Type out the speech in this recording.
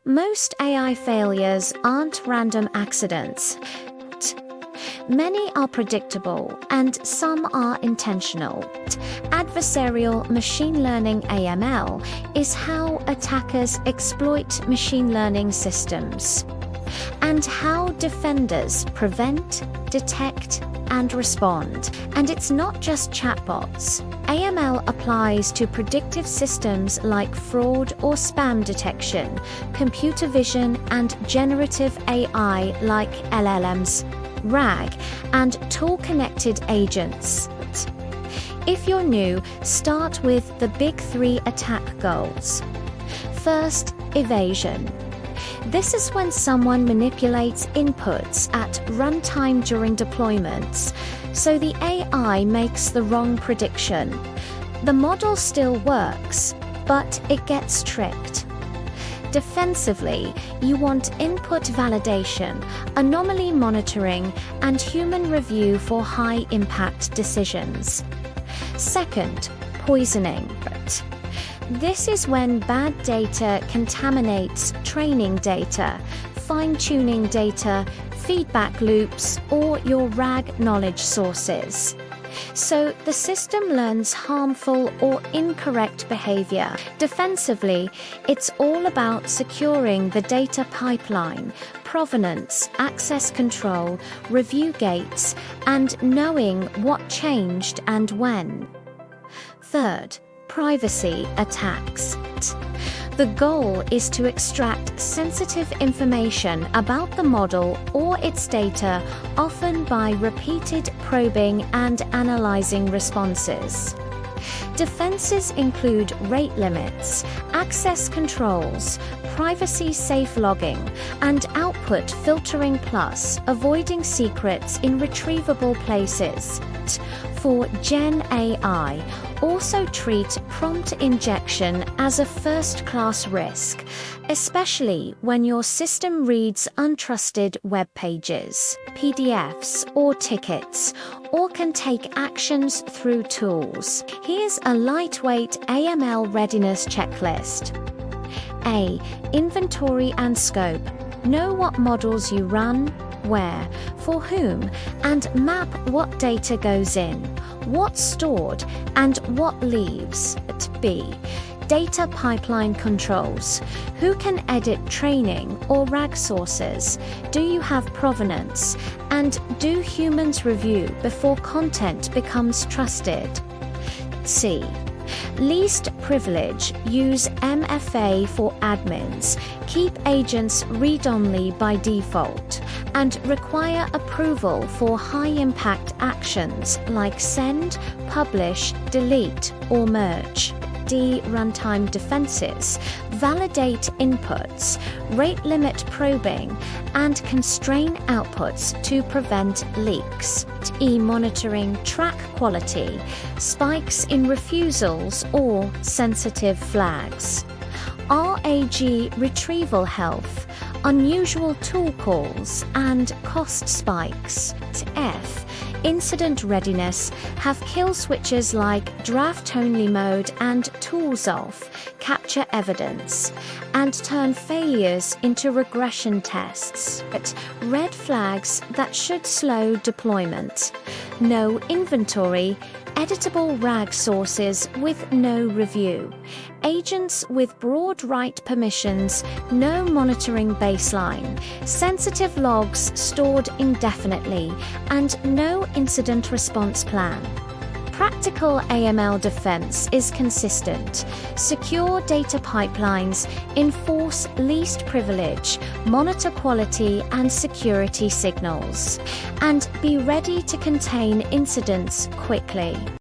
Most AI failures aren't random accidents. Many are predictable, and some are intentional. Adversarial machine learning (AML) is how attackers exploit machine learning systems, and how defenders prevent, detect, and respond. And it's not just chatbots. AML applies to predictive systems like fraud or spam detection, computer vision, and generative AI like LLMs, RAG, and tool-connected agents. If you're new, start with the big 3 attack goals. First, evasion. This is when someone manipulates inputs at runtime during deployments, so the AI makes the wrong prediction. The model still works, but it gets tricked. Defensively, you want input validation, anomaly monitoring, and human review for high-impact decisions. Second, poisoning. This is when bad data contaminates training data, fine-tuning data, feedback loops, or your RAG knowledge sources. So the system learns harmful or incorrect behavior. Defensively, it's all about securing the data pipeline, provenance, access control, review gates, and knowing what changed and when. Third, privacy attacks. The goal is to extract sensitive information about the model or its data, often by repeated probing and analyzing responses. Defenses include rate limits, access controls, privacy-safe logging, and output filtering, plus avoiding secrets in retrievable places. For Gen AI, also treat prompt injection as a first-class risk, especially when your system reads untrusted web pages, PDFs, or tickets, or can take actions through tools. Here's a lightweight AML readiness checklist. A. Inventory and scope. Know what models you run, where, for whom, and map what data goes in, what's stored, and what leaves. B. Data pipeline controls. Who can edit training or RAG sources? Do you have provenance? And do humans review before content becomes trusted? C. Least privilege. Use MFA for admins. Keep agents read-only by default, and require approval for high-impact actions like send, publish, delete, or merge. D. Runtime defenses. Validate inputs, rate limit probing, and constrain outputs to prevent leaks. E. Monitoring track quality, spikes in refusals or sensitive flags. RAG retrieval health, unusual tool calls, and cost spikes. F. Incident readiness. Have kill switches like draft-only mode and tools off, capture evidence, and turn failures into regression tests. Red flags that should slow deployment. No inventory. Editable RAG sources with no review. Agents with broad write permissions, no monitoring baseline. Sensitive logs stored indefinitely, and no incident response plan. Practical AML defense is consistent. Secure data pipelines, enforce least privilege, monitor quality and security signals, and be ready to contain incidents quickly.